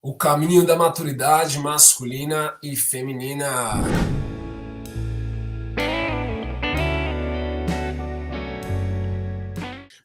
O caminho da maturidade masculina e feminina.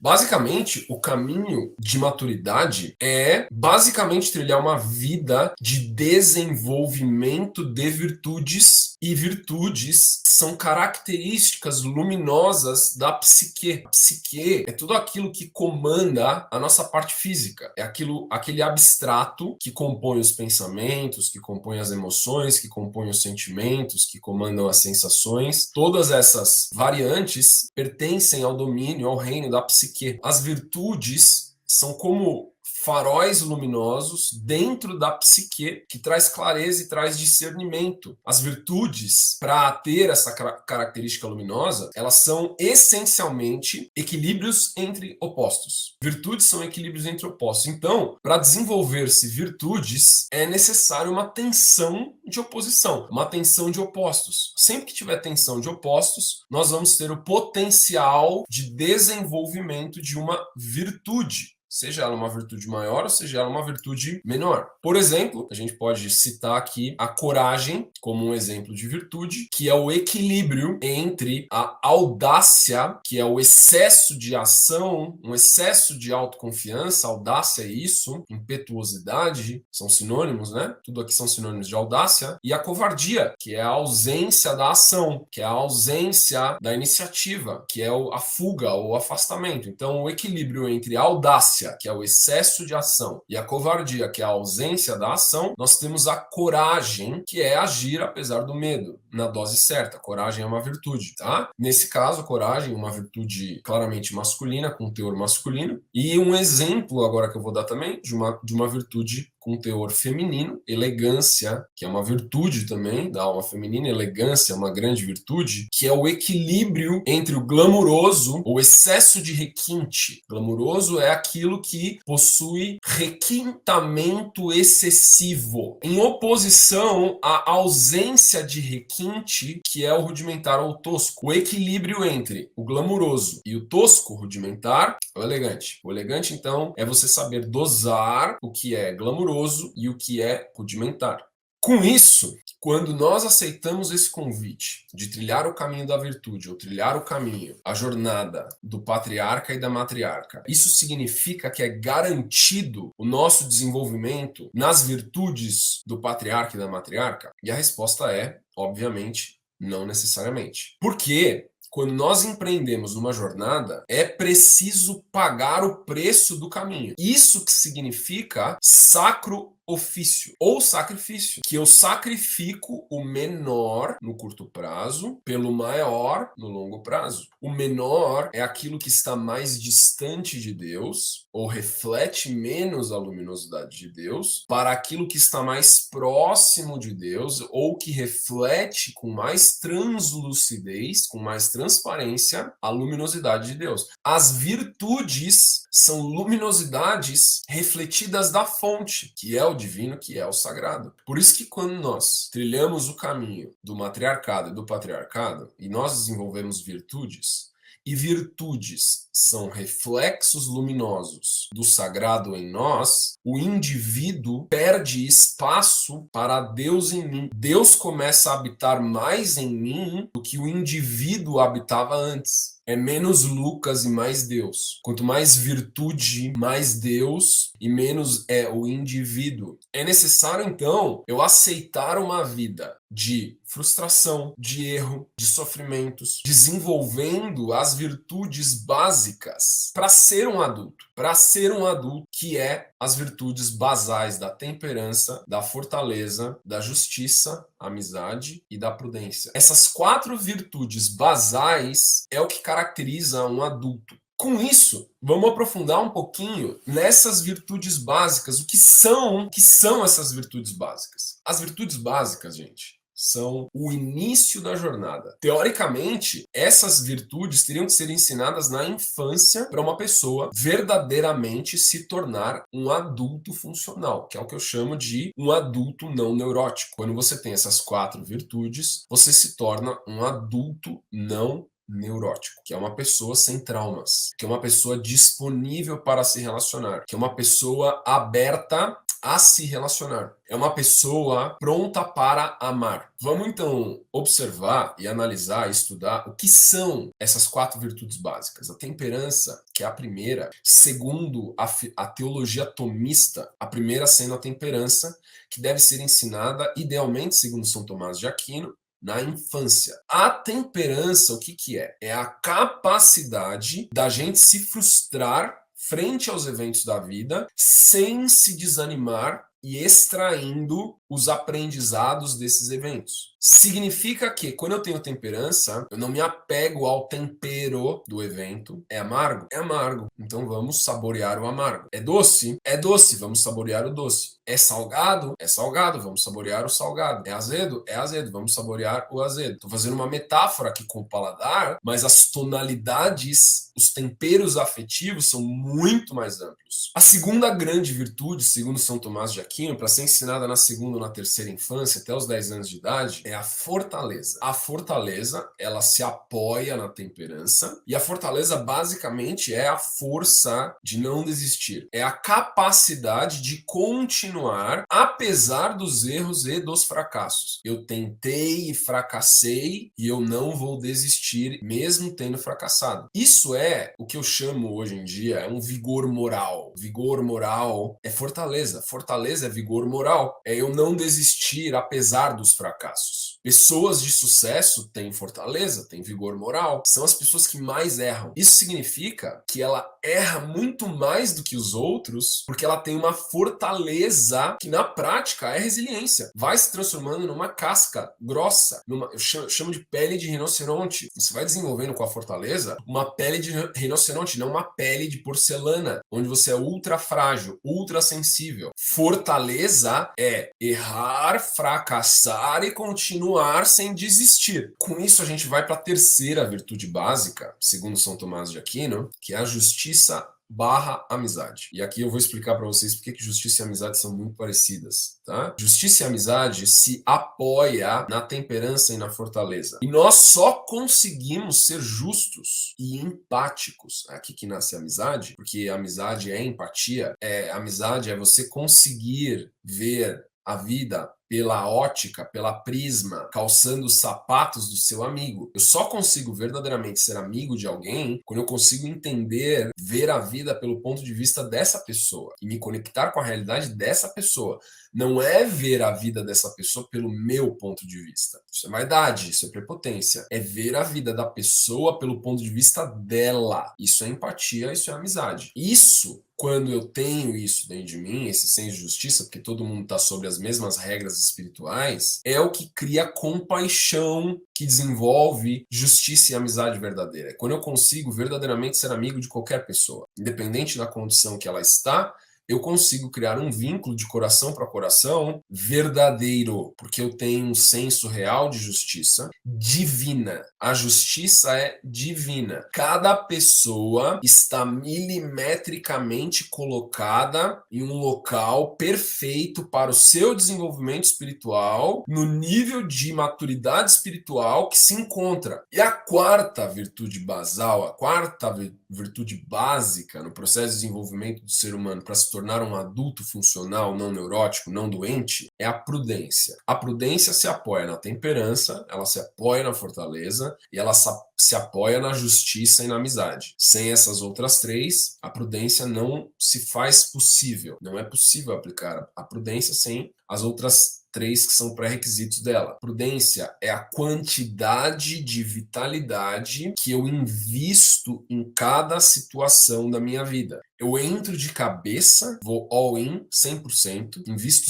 Basicamente, o caminho de maturidade é basicamente trilhar uma vida de desenvolvimento de virtudes, e virtudes são características luminosas da psique. A psique é tudo aquilo que comanda a nossa parte física, é aquele abstrato que compõe os pensamentos, que compõe as emoções, que compõe os sentimentos, que comandam as sensações. Todas essas variantes pertencem ao domínio, ao reino da psique. As virtudes são como faróis luminosos dentro da psique, que traz clareza e traz discernimento. As virtudes, para ter essa característica luminosa, elas são essencialmente equilíbrios entre opostos. Virtudes são equilíbrios entre opostos. Então, para desenvolver-se virtudes, é necessário uma tensão de oposição, uma tensão de opostos. Sempre que tiver tensão de opostos, nós vamos ter o potencial de desenvolvimento de uma virtude, seja ela uma virtude maior ou seja ela uma virtude menor. Por exemplo, a gente pode citar aqui a coragem como um exemplo de virtude, que é o equilíbrio entre a audácia, que é o excesso de ação, um excesso de autoconfiança. Audácia é isso, impetuosidade, são sinônimos, né? Tudo aqui são sinônimos de audácia. E a covardia, que é a ausência da ação, que é a ausência da iniciativa, que é a fuga ou o afastamento. Então, o equilíbrio entre a audácia, que é o excesso de ação, e a covardia, que é a ausência da ação, nós temos a coragem, que é agir apesar do medo, na dose certa. Coragem é uma virtude, tá? Nesse caso, a coragem é uma virtude claramente masculina, com teor masculino, e um exemplo agora que eu vou dar também de uma virtude com teor feminino, elegância, que é uma virtude também da alma feminina. Elegância é uma grande virtude, que é o equilíbrio entre o glamuroso, ou excesso de requinte. Glamuroso é aquilo que possui requintamento excessivo, em oposição à ausência de requinte, que é o rudimentar ou tosco. O equilíbrio entre o glamuroso e o tosco, rudimentar, é o elegante. O elegante, então, é você saber dosar o que é glamuroso e o que é rudimentar. Com isso, quando nós aceitamos esse convite de trilhar o caminho da virtude, ou trilhar o caminho, a jornada do patriarca e da matriarca, isso significa que é garantido o nosso desenvolvimento nas virtudes do patriarca e da matriarca? E a resposta é, obviamente, não necessariamente. Por quê? Quando nós empreendemos uma jornada, é preciso pagar o preço do caminho. Isso que significa sacro ofício ou sacrifício, que eu sacrifico o menor no curto prazo pelo maior no longo prazo. O menor é aquilo que está mais distante de Deus ou reflete menos a luminosidade de Deus para aquilo que está mais próximo de Deus ou que reflete com mais translucidez, com mais transparência a luminosidade de Deus. As virtudes são luminosidades refletidas da fonte, que é o divino, que é o sagrado. Por isso que quando nós trilhamos o caminho do matriarcado e do patriarcado, e nós desenvolvemos virtudes, e virtudes são reflexos luminosos do sagrado em nós, o indivíduo perde espaço para Deus em mim. Deus começa a habitar mais em mim do que o indivíduo habitava antes. É menos Lucas e mais Deus. Quanto mais virtude, mais Deus e menos é o indivíduo. É necessário, então, eu aceitar uma vida de frustração, de erro, de sofrimentos, desenvolvendo as virtudes básicas para ser um adulto. Para ser um adulto, que é as virtudes basais da temperança, da fortaleza, da justiça, amizade e da prudência. Essas 4 virtudes basais é o que caracteriza um adulto. Com isso, vamos aprofundar um pouquinho nessas virtudes básicas. O que são essas virtudes básicas? As virtudes básicas, gente, são o início da jornada. Teoricamente, essas virtudes teriam que ser ensinadas na infância para uma pessoa verdadeiramente se tornar um adulto funcional, que é o que eu chamo de um adulto não neurótico. Quando você tem essas 4 virtudes, você se torna um adulto não neurótico, que é uma pessoa sem traumas, que é uma pessoa disponível para se relacionar, que é uma pessoa aberta a se relacionar. É uma pessoa pronta para amar. Vamos então observar e analisar, estudar o que são essas 4 virtudes básicas. A temperança, que é a primeira, segundo a teologia tomista, a primeira sendo a temperança, que deve ser ensinada, idealmente, segundo São Tomás de Aquino, na infância. A temperança, o que que é? É a capacidade da gente se frustrar frente aos eventos da vida sem se desanimar e extraindo os aprendizados desses eventos. Significa que, quando eu tenho temperança, eu não me apego ao tempero do evento. É amargo? É amargo. Então vamos saborear o amargo. É doce? É doce. Vamos saborear o doce. É salgado? É salgado. Vamos saborear o salgado. É azedo? É azedo. Vamos saborear o azedo. Estou fazendo uma metáfora aqui com o paladar, mas as tonalidades, os temperos afetivos são muito mais amplos. A segunda grande virtude, segundo São Tomás de Aquino, para ser ensinada na segunda ou na terceira infância, até os 10 anos de idade, é a fortaleza. A fortaleza, ela se apoia na temperança, e a fortaleza basicamente é a força de não desistir. É a capacidade de continuar apesar dos erros e dos fracassos. Eu tentei e fracassei e eu não vou desistir mesmo tendo fracassado. Isso é o que eu chamo hoje em dia é um vigor moral. Vigor moral é fortaleza. Fortaleza é vigor moral. É eu não desistir apesar dos fracassos. Pessoas de sucesso têm fortaleza, têm vigor moral. São as pessoas que mais erram. Isso significa que ela erra muito mais do que os outros, porque ela tem uma fortaleza que na prática é resiliência. Vai se transformando numa casca grossa, eu chamo de pele de rinoceronte. Você vai desenvolvendo com a fortaleza uma pele de rinoceronte, não uma pele de porcelana, onde você é ultra frágil, ultra sensível. Fortaleza é errar, fracassar e continuar sem desistir. Com isso a gente vai para a terceira virtude básica, segundo São Tomás de Aquino, que é a justiça barra amizade. E aqui eu vou explicar para vocês porque que justiça e amizade são muito parecidas, tá? Justiça e amizade se apoia na temperança e na fortaleza. E nós só conseguimos ser justos e empáticos. É aqui que nasce a amizade, porque a amizade é empatia. Amizade é você conseguir ver a vida pela ótica, pela prisma, calçando os sapatos do seu amigo. Eu só consigo verdadeiramente ser amigo de alguém quando eu consigo entender, ver a vida pelo ponto de vista dessa pessoa e me conectar com a realidade dessa pessoa. Não é ver a vida dessa pessoa pelo meu ponto de vista. Isso é vaidade, isso é prepotência. É ver a vida da pessoa pelo ponto de vista dela. Isso é empatia, isso é amizade. Isso, quando eu tenho isso dentro de mim, esse senso de justiça, porque todo mundo está sobre as mesmas regras espirituais, é o que cria compaixão, que desenvolve justiça e amizade verdadeira. É quando eu consigo verdadeiramente ser amigo de qualquer pessoa, independente da condição que ela está, eu consigo criar um vínculo de coração para coração verdadeiro, porque eu tenho um senso real de justiça divina. A justiça é divina. Cada pessoa está milimetricamente colocada em um local perfeito para o seu desenvolvimento espiritual, no nível de maturidade espiritual que se encontra. E a quarta virtude basal, a quarta virtude básica no processo de desenvolvimento do ser humano para se tornar um adulto funcional, não neurótico, não doente, é a prudência. A prudência se apoia na temperança, ela se apoia na fortaleza e ela se apoia na justiça e na amizade. Sem essas outras três, a prudência não se faz possível. Não é possível aplicar a prudência sem as outras três que são pré-requisitos dela. Prudência é a quantidade de vitalidade que eu invisto em cada situação da minha vida. Eu entro de cabeça, vou all in, 100%, invisto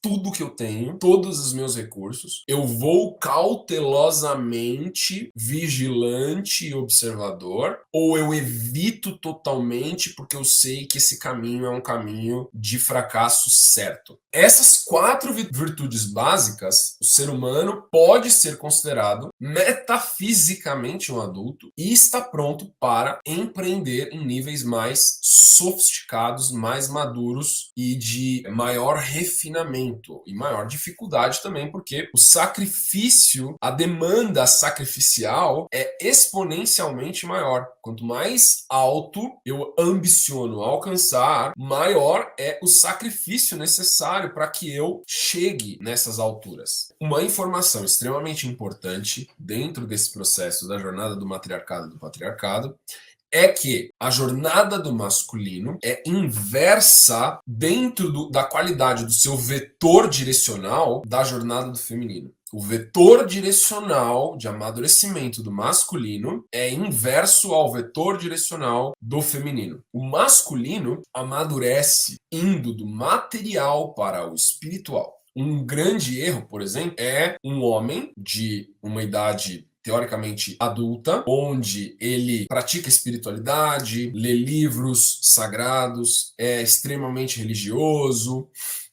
tudo que eu tenho, todos os meus recursos. Eu vou cautelosamente vigilante e observador, ou eu evito totalmente porque eu sei que esse caminho é um caminho de fracasso certo. Essas quatro virtudes básicas, o ser humano pode ser considerado metafisicamente um adulto e está pronto para empreender em níveis mais sofisticados, mais maduros e de maior refinamento. sofrimento e maior dificuldade também, porque o sacrifício, a demanda sacrificial é exponencialmente maior. Quanto mais alto eu ambiciono alcançar, maior é o sacrifício necessário para que eu chegue nessas alturas. Uma informação extremamente importante dentro desse processo da jornada do matriarcado e do patriarcado é que a jornada do masculino é inversa dentro da qualidade do seu vetor direcional da jornada do feminino. O vetor direcional de amadurecimento do masculino é inverso ao vetor direcional do feminino. O masculino amadurece indo do material para o espiritual. Um grande erro, por exemplo, é um homem de uma idade teoricamente adulta, onde ele pratica espiritualidade, lê livros sagrados, é extremamente religioso,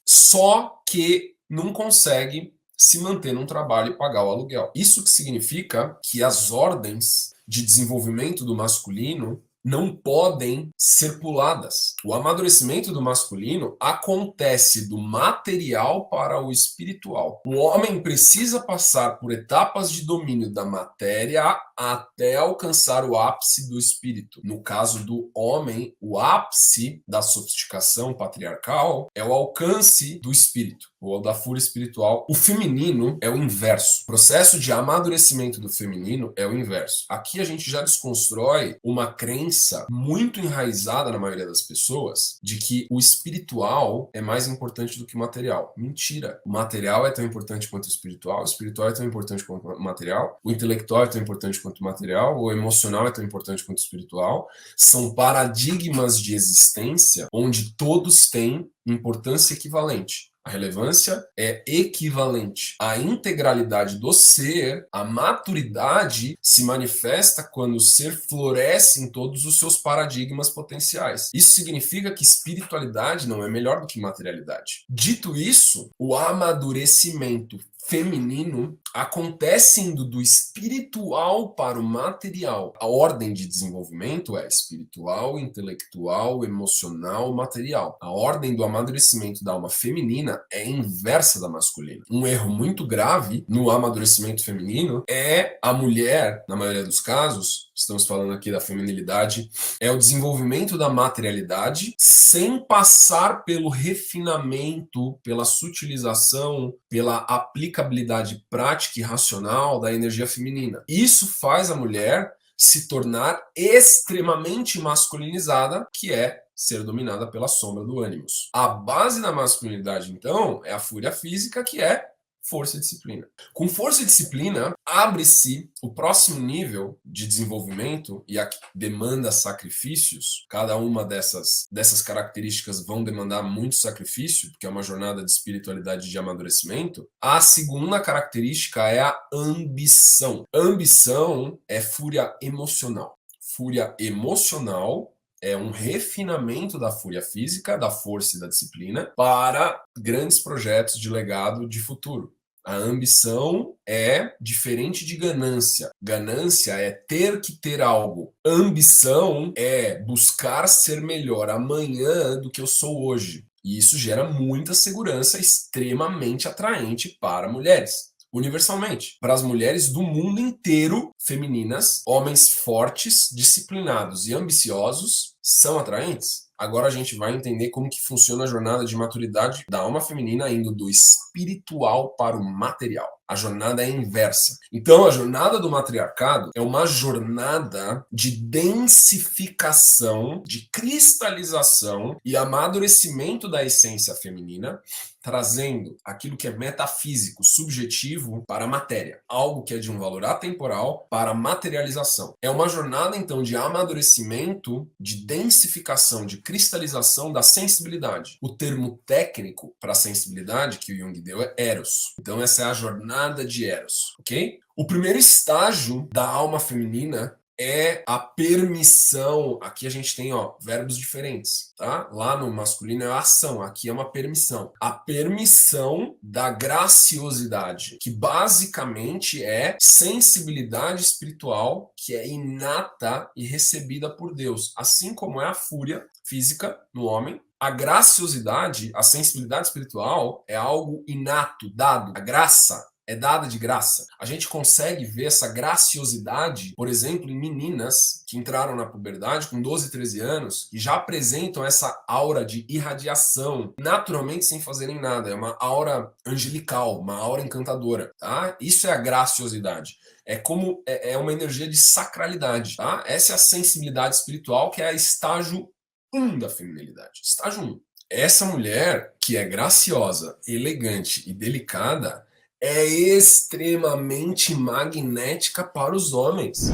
só que não consegue se manter num trabalho e pagar o aluguel. Isso que significa que as ordens de desenvolvimento do masculino não podem ser puladas. O amadurecimento do masculino acontece do material para o espiritual. O homem precisa passar por etapas de domínio da matéria até alcançar o ápice do espírito. No caso do homem, o ápice da sofisticação patriarcal é o alcance do espírito, ou da fúria espiritual. O feminino é o inverso. O processo de amadurecimento do feminino é o inverso. Aqui a gente já desconstrói uma crença muito enraizada na maioria das pessoas de que o espiritual é mais importante do que o material. Mentira. O material é tão importante quanto o espiritual é tão importante quanto o material, o intelectual é tão importante quanto o material, o emocional é tão importante quanto o espiritual. São paradigmas de existência onde todos têm importância equivalente. A relevância é equivalente. A integralidade do ser, a maturidade, se manifesta quando o ser floresce em todos os seus paradigmas potenciais. Isso significa que espiritualidade não é melhor do que materialidade. Dito isso, o amadurecimento feminino acontece indo do espiritual para o material. A ordem de desenvolvimento é espiritual, intelectual, emocional, material. A ordem do amadurecimento da alma feminina é inversa da masculina. Um erro muito grave no amadurecimento feminino é a mulher, na maioria dos casos, estamos falando aqui da feminilidade, é o desenvolvimento da materialidade sem passar pelo refinamento, pela sutilização, pela aplicabilidade prática e racional da energia feminina. Isso faz a mulher se tornar extremamente masculinizada, que é ser dominada pela sombra do ânimos. A base da masculinidade, então, é a fúria física, que é força e disciplina. Com força e disciplina, abre-se o próximo nível de desenvolvimento e a que demanda sacrifícios. Cada uma dessas características vão demandar muito sacrifício, porque é uma jornada de espiritualidade e de amadurecimento. A segunda característica é a ambição. Ambição é fúria emocional. Fúria emocional é um refinamento da fúria física, da força e da disciplina para grandes projetos de legado de futuro. A ambição é diferente de ganância. Ganância é ter que ter algo. Ambição é buscar ser melhor amanhã do que eu sou hoje. E isso gera muita segurança, extremamente atraente para mulheres. Universalmente, para as mulheres do mundo inteiro, femininas, homens fortes, disciplinados e ambiciosos são atraentes. Agora a gente vai entender como que funciona a jornada de maturidade da alma feminina indo do espiritual para o material. A jornada é inversa. Então, a jornada do matriarcado é uma jornada de densificação, de cristalização e amadurecimento da essência feminina, trazendo aquilo que é metafísico, subjetivo, para a matéria. Algo que é de um valor atemporal para a materialização. É uma jornada, então, de amadurecimento, de densificação, de cristalização da sensibilidade. O termo técnico para sensibilidade que o Jung deu é Eros. Então, essa é a jornada de Eros, ok? O primeiro estágio da alma feminina é a permissão. Aqui a gente tem, verbos diferentes, tá? Lá no masculino é a ação, aqui é uma permissão. A permissão da graciosidade, que basicamente é sensibilidade espiritual que é inata e recebida por Deus, assim como é a fúria física no homem, A graciosidade, a sensibilidade espiritual é algo inato, dado. A graça é dada de graça. A gente consegue ver essa graciosidade, por exemplo, em meninas que entraram na puberdade com 12, 13 anos e já apresentam essa aura de irradiação, naturalmente sem fazerem nada. É uma aura angelical, uma aura encantadora, tá? Isso é a graciosidade. É como é uma energia de sacralidade, tá? Essa é a sensibilidade espiritual, que é a estágio 1 da feminilidade. Estágio 1. Essa mulher que é graciosa, elegante e delicada é extremamente magnética para os homens.